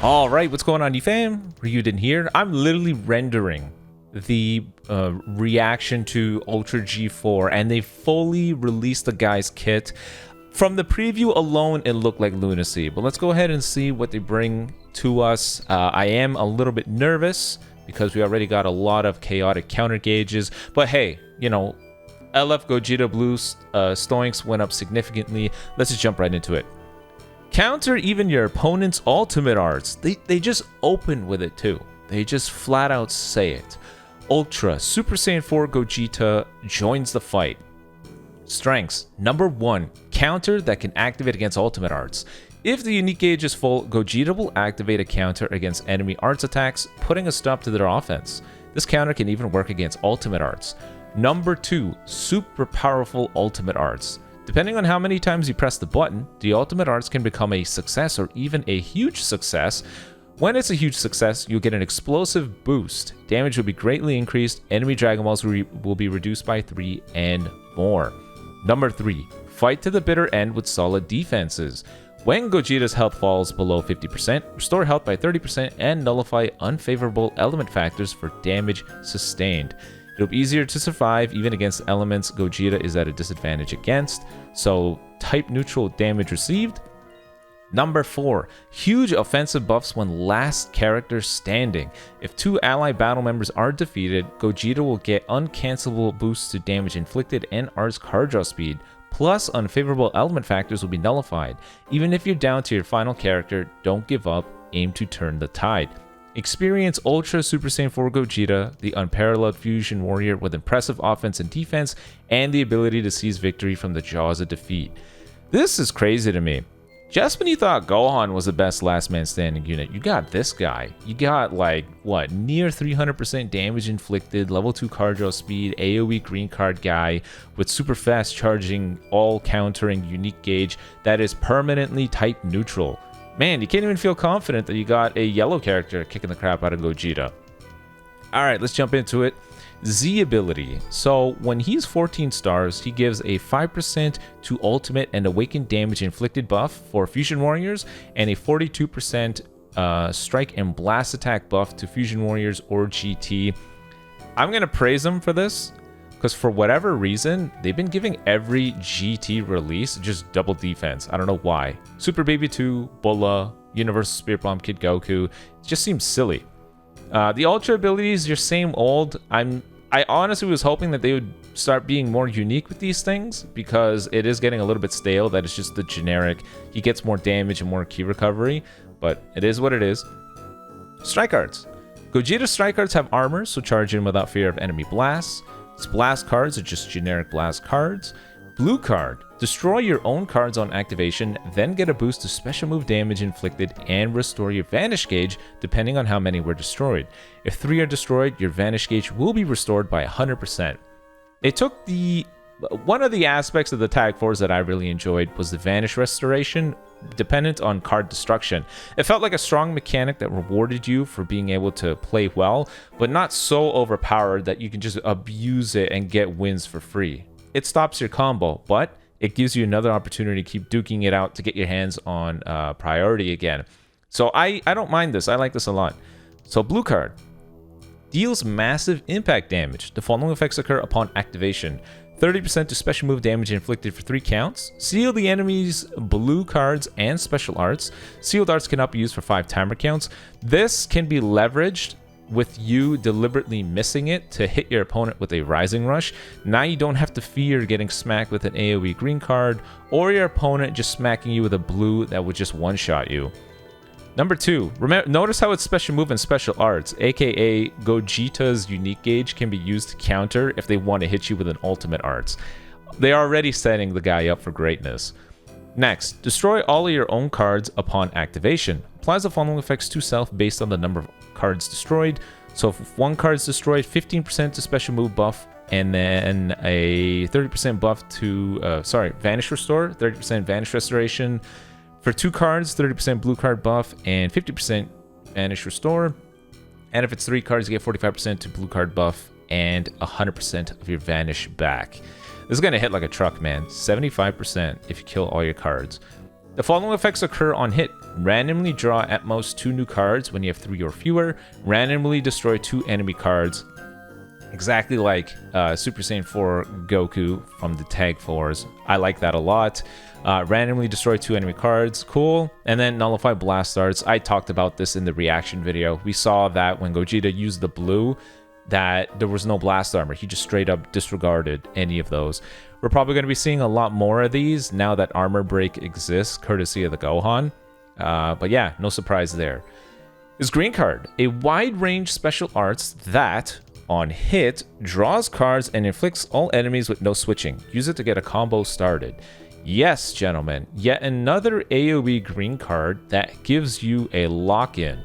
Alright, what's going on, you fam? Raiyuden here. I'm literally rendering the reaction to Ultra G4, and they fully released the guy's kit. From the preview alone, it looked like lunacy, but let's go ahead and see what they bring to us. I am a little bit nervous because we already got a lot of chaotic counter gauges, but hey, you know, LF Gogeta Blue stoinks went up significantly. Let's just jump right into it. Counter even your opponent's ultimate arts. They just open with it too. They just flat out say it. Ultra Super Saiyan 4 Gogeta joins the fight. Strengths. Number 1, counter that can activate against ultimate arts. If the unique gauge is full, Gogeta will activate a counter against enemy arts attacks, putting a stop to their offense. This counter can even work against ultimate arts. Number 2, super powerful ultimate arts. Depending on how many times you press the button, the ultimate arts can become a success or even a huge success. When it's a huge success, you'll get an explosive boost. Damage will be greatly increased, enemy Dragon Balls will be reduced by 3, and more. Number 3, fight to the bitter end with solid defenses. When Gogeta's health falls below 50%, restore health by 30% and nullify unfavorable element factors for damage sustained. It'll be easier to survive even against elements Gogeta is at a disadvantage against, so type neutral damage received. Number 4, huge offensive buffs when last character standing. If 2 ally battle members are defeated, Gogeta will get uncancelable boosts to damage inflicted and Art's card draw speed, plus unfavorable element factors will be nullified. Even if you're down to your final character, don't give up, aim to turn the tide. Experience Ultra Super Saiyan 4 Gogeta, the unparalleled fusion warrior with impressive offense and defense, and the ability to seize victory from the jaws of defeat. This is crazy to me. Just when you thought Gohan was the best last man standing unit, you got this guy. You got like, what, near 300% damage inflicted, level 2 card draw speed, AoE green card guy with super fast charging, all countering unique gauge that is permanently type neutral. Man, you can't even feel confident that you got a yellow character kicking the crap out of Gogeta. Alright, let's jump into it. Z ability. So when he's 14 stars, he gives a 5% to ultimate and awakened damage inflicted buff for fusion warriors, and a 42% strike and blast attack buff to fusion warriors or GT. I'm gonna praise him for this, because for whatever reason, they've been giving every GT release just double defense. I don't know why. Super Baby 2, Bulla, Universal Spirit Bomb Kid Goku. It just seems silly. The Ultra abilities, your same old. I honestly was hoping that they would start being more unique with these things, because it is getting a little bit stale that it's just the generic. He gets more damage and more key recovery, but it is what it is. Strike Arts. Gogeta's Strike Arts have armor, so charge in without fear of enemy blasts. Its blast cards are just generic blast cards. Blue card. Destroy your own cards on activation, then get a boost to special move damage inflicted and restore your Vanish gauge depending on how many were destroyed. If 3 are destroyed, your Vanish gauge will be restored by 100%. They took one of the aspects of the Tag Force that I really enjoyed was the Vanish restoration, dependent on card destruction. It felt like a strong mechanic that rewarded you for being able to play well, but not so overpowered that you can just abuse it and get wins for free. It stops your combo, but it gives you another opportunity to keep duking it out to get your hands on priority again. So I don't mind this. I like this a lot. So blue card. Deals massive impact damage. The following effects occur upon activation. 30% to special move damage inflicted for 3 counts. Seal the enemy's blue cards and special arts. Sealed arts cannot be used for 5 timer counts. This can be leveraged with you deliberately missing it to hit your opponent with a Rising Rush. Now you don't have to fear getting smacked with an AoE green card, or your opponent just smacking you with a blue that would just one-shot you. Number 2, notice how its special move and special arts, aka Gogeta's unique gauge, can be used to counter if they want to hit you with an ultimate arts. They're already setting the guy up for greatness. Next, destroy all of your own cards upon activation. Applies the following effects to self based on the number of cards destroyed. So if 1 card is destroyed, 15% to special move buff, and then a 30% buff to, Vanish Restore, 30% Vanish Restoration. For 2 cards, 30% blue card buff and 50% Vanish Restore. And if it's 3 cards, you get 45% to blue card buff and 100% of your Vanish back. This is going to hit like a truck, man. 75% if you kill all your cards. The following effects occur on hit. Randomly draw at most 2 new cards when you have 3 or fewer. Randomly destroy 2 enemy cards. Exactly like Super Saiyan 4 Goku from the Tag Force. I like that a lot. Randomly destroy 2 enemy cards. Cool. And then nullify blast darts. I talked about this in the reaction video. We saw that when Gogeta used the blue, that there was no blast armor. He just straight up disregarded any of those. We're probably going to be seeing a lot more of these now that armor break exists, courtesy of the Gohan. But yeah, no surprise there. This green card, a wide range special arts that, on hit, draws cards and inflicts all enemies with no switching. Use it to get a combo started. Yes, gentlemen, yet another AoE green card that gives you a lock-in.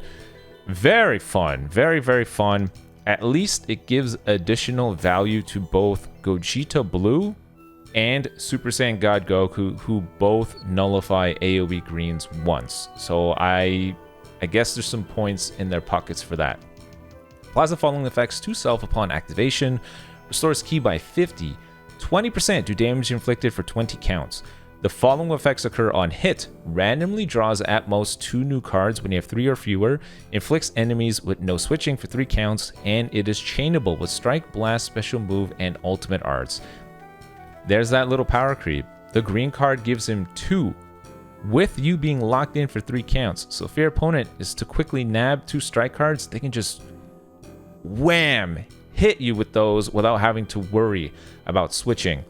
Very fun, very, very fun. At least it gives additional value to both Gogeta Blue and Super Saiyan God Goku, who both nullify AoE greens once. So I guess there's some points in their pockets for that. Applies the following effects to self upon activation. Restores ki by 50. 20% do damage inflicted for 20 counts. The following effects occur on hit. Randomly draws at most 2 new cards when you have 3 or fewer. Inflicts enemies with no switching for 3 counts. And it is chainable with Strike, Blast, Special Move, and Ultimate Arts. There's that little power creep. The green card gives him 2, with you being locked in for 3 counts. So if your opponent is to quickly nab 2 strike cards, they can just wham, hit you with those without having to worry about switching.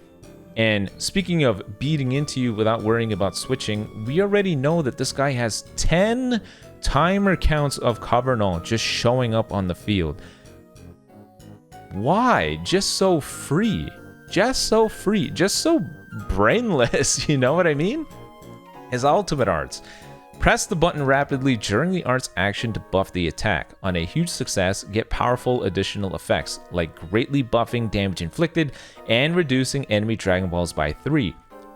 And speaking of beating into you without worrying about switching, we already know that this guy has 10 timer counts of Carbonol just showing up on the field. Why? Just so free. Just so free. Just so brainless, you know what I mean? His ultimate arts. Press the button rapidly during the art's action to buff the attack. On a huge success, get powerful additional effects, like greatly buffing damage inflicted and reducing enemy Dragon Balls by 3.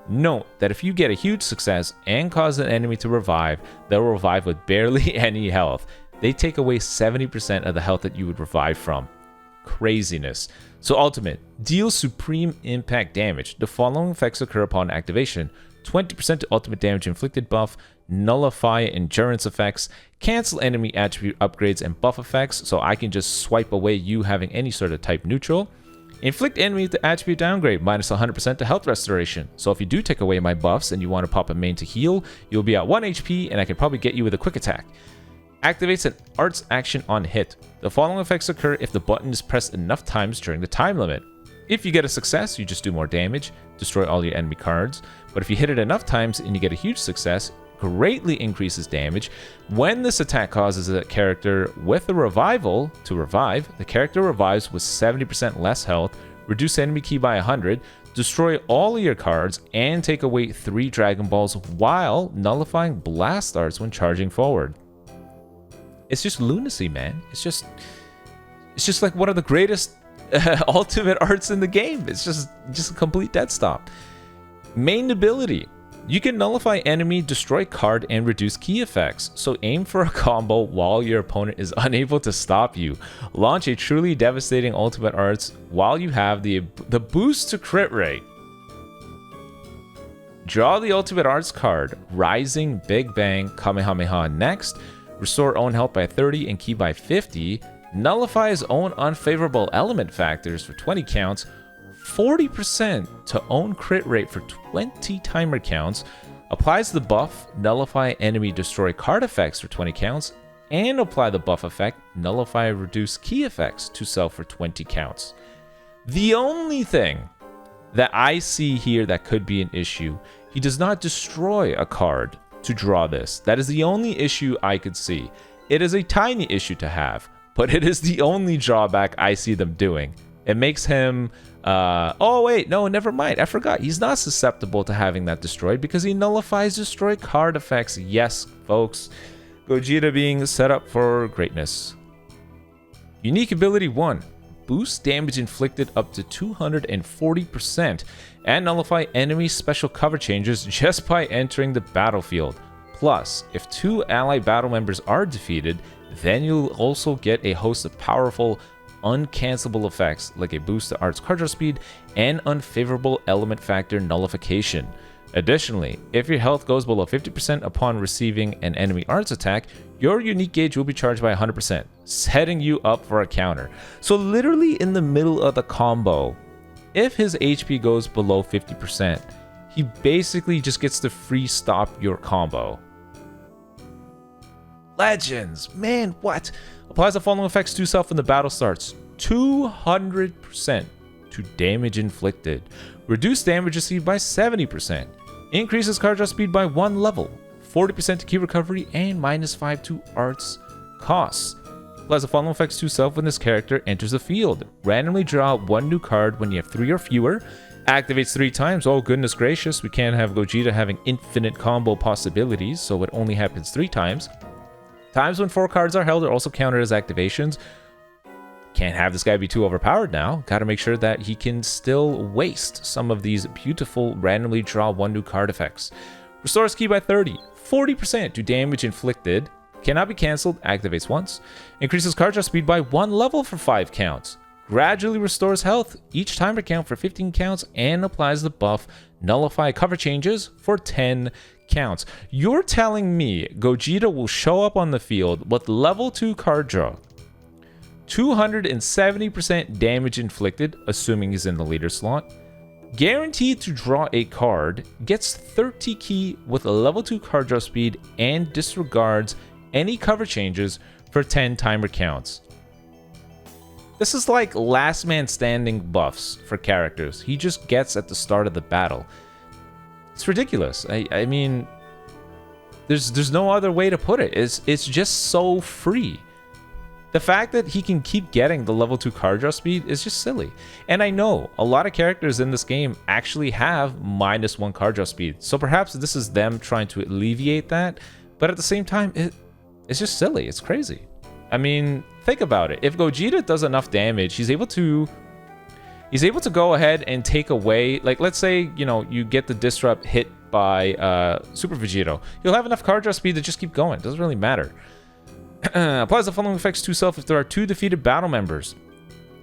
Note that if you get a huge success and cause an enemy to revive, they'll revive with barely any health. They take away 70% of the health that you would revive from. Craziness. So ultimate, deals supreme impact damage. The following effects occur upon activation. 20% to ultimate damage inflicted buff, nullify endurance effects, cancel enemy attribute upgrades and buff effects, so I can just swipe away you having any sort of type neutral. Inflict enemy to attribute downgrade, minus 100% to health restoration. So if you do take away my buffs and you want to pop a main to heal, you'll be at 1 HP and I can probably get you with a quick attack. Activates an arts action on hit. The following effects occur if the button is pressed enough times during the time limit. If you get a success, you just do more damage, destroy all your enemy cards. But if you hit it enough times and you get a huge success, greatly increases damage. When this attack causes a character with a revival to revive, the character revives with 70% less health, reduce enemy ki by 100, destroy all of your cards, and take away 3 Dragon Balls while nullifying blast arts when charging forward. It's just lunacy, man. It's just like one of the greatest ultimate arts in the game. It's just a complete dead stop. Main ability. You can nullify enemy, destroy card, and reduce key effects. So aim for a combo while your opponent is unable to stop you. Launch a truly devastating ultimate arts while you have the boost to crit rate. Draw the ultimate arts card, Rising, Big Bang, Kamehameha next. Restore own health by 30 and ki by 50. Nullify his own unfavorable element factors for 20 counts. 40% to own crit rate for 20 timer counts. Applies the buff, nullify enemy destroy card effects for 20 counts. And apply the buff effect, nullify reduce key effects to self for 20 counts. The only thing that I see here that could be an issue, he does not destroy a card to draw this. That is the only issue I could see. It is a tiny issue to have, but it is the only drawback I see them doing. It makes him, oh wait, no, never mind, I forgot. He's not susceptible to having that destroyed because he nullifies destroy card effects. Yes, folks, Gogeta being set up for greatness. Unique ability 1. Boost damage inflicted up to 240% and nullify enemy special cover changes just by entering the battlefield. Plus, if 2 ally battle members are defeated, then you'll also get a host of powerful, uncancelable effects like a boost to arts card draw speed and unfavorable element factor nullification. Additionally, if your health goes below 50% upon receiving an enemy arts attack, your unique gauge will be charged by 100%, setting you up for a counter. So literally in the middle of the combo, if his HP goes below 50%, he basically just gets to free stop your combo. Legends! Man, what? Applies the following effects to self when the battle starts. 200% to damage inflicted. Reduce damage received by 70%. Increases card draw speed by 1 level. 40% to key recovery and -5 to arts costs. Applies the following effects to self when this character enters the field. Randomly draw 1 new card when you have 3 or fewer. Activates 3 times. Oh, goodness gracious. We can't have Gogeta having infinite combo possibilities, so it only happens 3 times. Times when 4 cards are held are also counted as activations. Can't have this guy be too overpowered now. Gotta make sure that he can still waste some of these beautiful randomly draw 1 new card effects. Restores ki by 30. 40% to damage inflicted. Cannot be cancelled. Activates once. Increases card draw speed by 1 level for 5 counts. Gradually restores health each timer count for 15 counts and applies the buff Nullify cover changes for 10 counts. You're telling me Gogeta will show up on the field with level 2 card draw, 270% damage inflicted, assuming he's in the leader slot, guaranteed to draw a card, gets 30 ki with a level 2 card draw speed, and disregards any cover changes for 10 timer counts. This is like last man standing buffs for characters he just gets at the start of the battle. It's ridiculous. I mean, there's no other way to put it. It's just so free. The fact that he can keep getting the level 2 card draw speed is just silly. And I know a lot of characters in this game actually have -1 card draw speed. So perhaps this is them trying to alleviate that. But at the same time, it's just silly. It's crazy. I mean, think about it. If Gogeta does enough damage, he's able to go ahead and take away, like, let's say, you know, you get the disrupt hit by Super Vegito. You'll have enough card draw speed to just keep going. It doesn't really matter. Applies the following effects to self if there are 2 defeated battle members.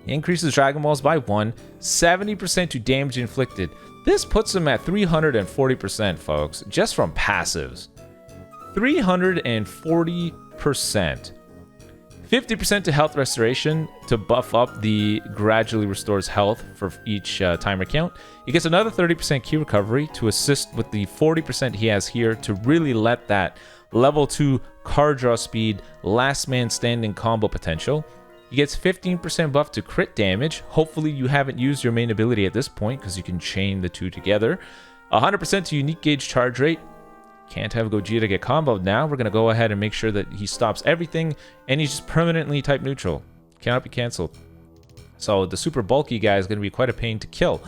Increases Dragon Balls by 1, 70% to damage inflicted. This puts him at 340%, folks, just from passives. 340%. 50% to health restoration to buff up the gradually restores health for each timer count. He gets another 30% key recovery to assist with the 40% he has here to really let that level 2 card draw speed, last man standing combo potential. He gets 15% buff to crit damage. Hopefully you haven't used your main ability at this point because you can chain the 2 together. 100% to unique gauge charge rate. Can't have Gogeta get comboed now. We're going to go ahead and make sure that he stops everything and he's just permanently type neutral. Cannot be cancelled. So the super bulky guy is going to be quite a pain to kill.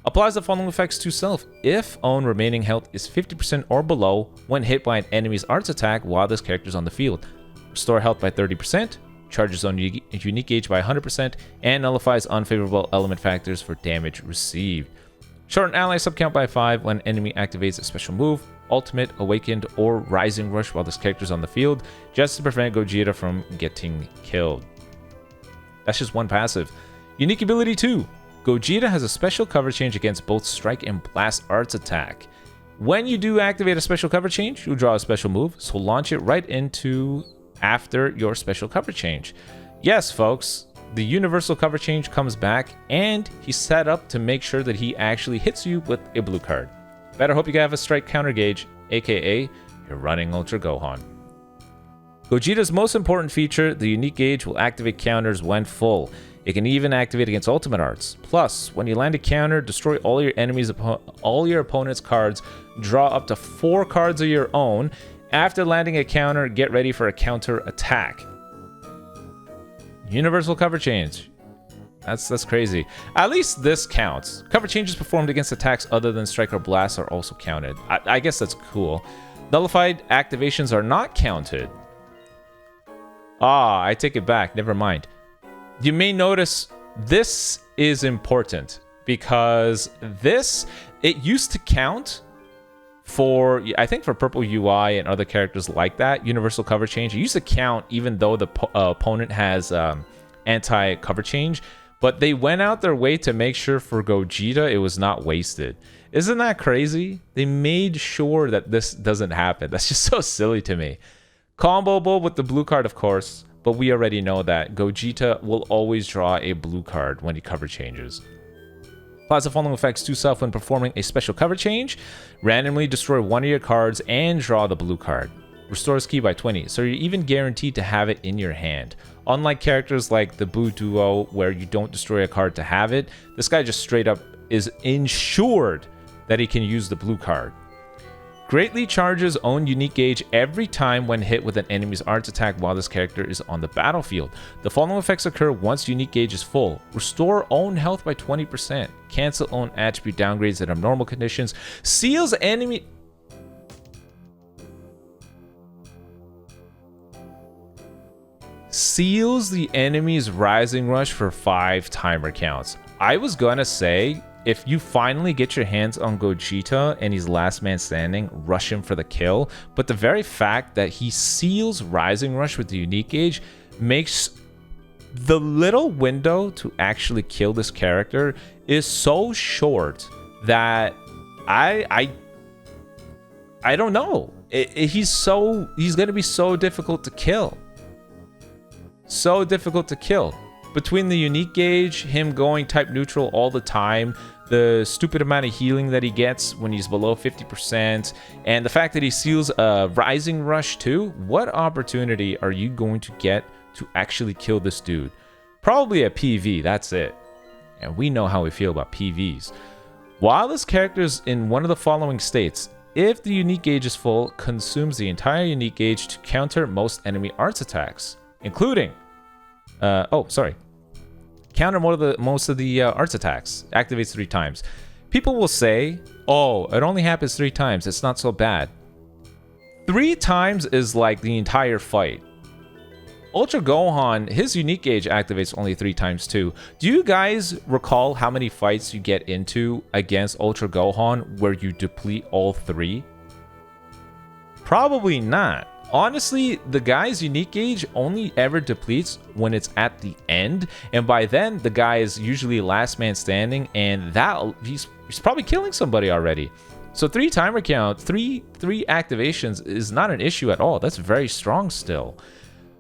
Applies the following effects to self if own remaining health is 50% or below when hit by an enemy's arts attack while this character is on the field. Restore health by 30%, charges on unique gauge by 100%, and nullifies unfavorable element factors for damage received. Shorten ally subcount by 5 when enemy activates a special move, ultimate, awakened, or rising rush while this character is on the field, just to prevent Gogeta from getting killed. That's just one passive. Unique ability 2. Gogeta has a special cover change against both strike and blast arts attack. When you do activate a special cover change, you'll draw a special move, so launch it right into after your special cover change. Yes, folks, the universal cover change comes back, and he's set up to make sure that he actually hits you with a blue card. Better hope you have a strike counter gauge, aka you're running Ultra Gohan. Gogeta's most important feature, the unique gauge, will activate counters when full. It can even activate against ultimate arts. Plus, when you land a counter, destroy all your opponent's cards, draw up to 4 cards of your own. After landing a counter, get ready for a counter attack. Universal cover change. That's crazy. At least this counts. Cover changes performed against attacks other than strike or blast are also counted. I guess that's cool. Nullified activations are not counted. I take it back. Never mind. You may notice this is important because it used to count for, I think, for Purple UI and other characters like that, universal cover change. It used to count even though the opponent has anti-cover change, but they went out their way to make sure for Gogeta it was not wasted. Isn't that crazy? They made sure that this doesn't happen. That's just so silly to me. Comboable with the blue card, of course, but we already know that Gogeta will always draw a blue card when he cover changes. Applies the following effects to self when performing a special cover change. Randomly destroy one of your cards and draw the blue card. Restores ki by 20, so you're even guaranteed to have it in your hand. Unlike characters like the Boo Duo, where you don't destroy a card to have it, this guy just straight up is ensured that he can use the blue card. Greatly charges own unique gauge every time when hit with an enemy's arts attack while this character is on the battlefield. The following effects occur once unique gauge is full. Restore own health by 20%. Cancel own attribute downgrades at abnormal conditions. Seals enemy... Seals the enemy's Rising Rush for 5 timer counts. I was gonna say, if you finally get your hands on Gogeta and he's last man standing, rush him for the kill. But the very fact that he seals Rising Rush with the unique gauge makes the little window to actually kill this character is so short that I don't know. He's gonna be so difficult to kill. So difficult to kill. Between the unique gauge, him going type neutral all the time, the stupid amount of healing that he gets when he's below 50%, and the fact that he seals a Rising Rush too, what opportunity are you going to get to actually kill this dude? Probably a PV, that's it. And we know how we feel about PVs. While this character is in one of the following states, if the unique gauge is full, consumes the entire unique gauge to counter most enemy arts attacks, including... counter most of the arts attacks. Activates 3 times. People will say, oh, it only happens 3 times. It's not so bad. 3 times is like the entire fight. Ultra Gohan, his unique gauge activates only 3 times too. Do you guys recall how many fights you get into against Ultra Gohan where you deplete all 3? Probably not. Honestly, the guy's unique gauge only ever depletes when it's at the end, and by then the guy is usually last man standing, and that he's probably killing somebody already. So 3 timer count, three activations is not an issue at all. That's very strong still.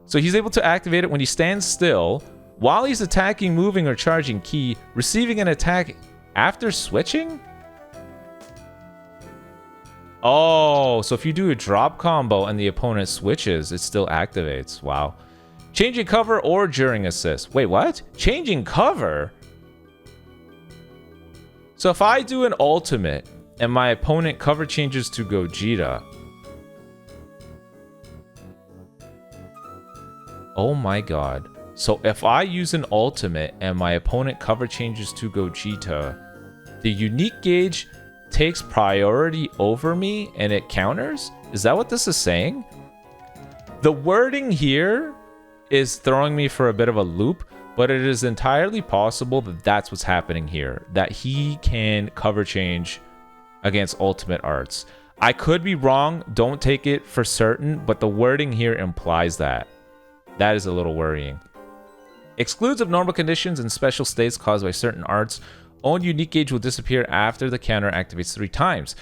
So he's able to activate it when he stands still, while he's attacking, moving, or charging ki, receiving an attack after switching? Oh, so if you do a drop combo and the opponent switches, it still activates. Wow. Changing cover or during assist. Wait, what? Changing cover? So if I do an ultimate and my opponent cover changes to Gogeta. Oh my god. So if I use an ultimate and my opponent cover changes to Gogeta, the unique gauge takes priority over me and it counters? Is that what this is saying? The wording here is throwing me for a bit of a loop, but it is entirely possible that that's what's happening here, that he can cover change against ultimate arts. I could be wrong, don't take it for certain, but the wording here implies that. That is a little worrying. Excludes abnormal conditions and special states caused by certain arts. Own unique gauge will disappear after the counter activates 3 times.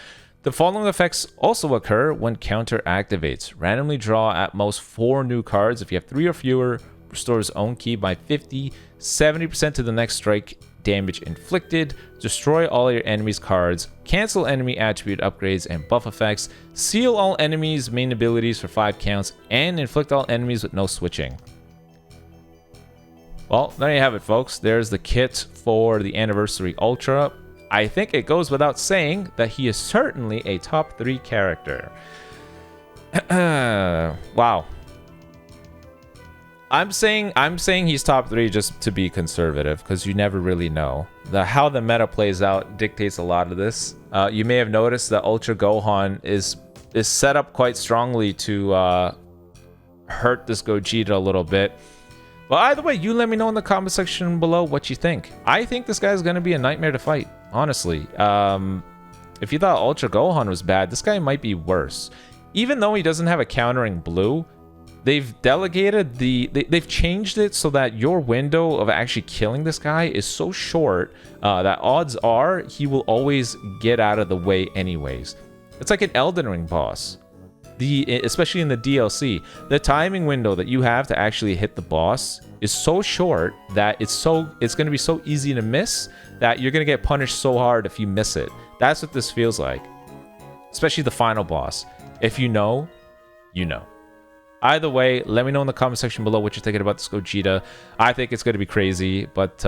The following effects also occur when counter activates. Randomly draw at most 4 new cards. If you have 3 or fewer, restores own ki by 50, 70% to the next strike damage inflicted. Destroy all your enemies' cards. Cancel enemy attribute upgrades and buff effects. Seal all enemies' main abilities for 5 counts. And inflict all enemies with no switching. Well, there you have it, folks. There's the kit for the Anniversary Ultra. I think it goes without saying that he is certainly a top 3 character. Wow. I'm saying he's top 3 just to be conservative, because you never really know. How the meta plays out dictates a lot of this. You may have noticed that Ultra Gohan is set up quite strongly to hurt this Gogeta a little bit. Well, either way, you let me know in the comment section below what you think. I think this guy's going to be a nightmare to fight, honestly. If you thought Ultra Gohan was bad, this guy might be worse. Even though he doesn't have a countering blue, they've delegated they've changed it so that your window of actually killing this guy is so short that odds are he will always get out of the way anyways. It's like an Elden Ring boss. Especially in the DLC, the timing window that you have to actually hit the boss is so short that it's going to be so easy to miss that you're going to get punished so hard if you miss it. That's what this feels like. Especially the final boss. If you know, you know. Either way, let me know in the comment section below what you're thinking about this Gogeta. I think it's going to be crazy, but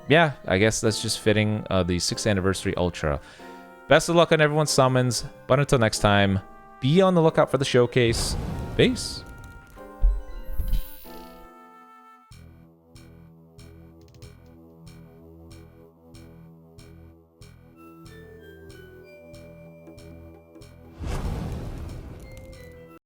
yeah, I guess that's just fitting the 6th Anniversary Ultra. Best of luck on everyone's summons, but until next time, be on the lookout for the showcase. Peace.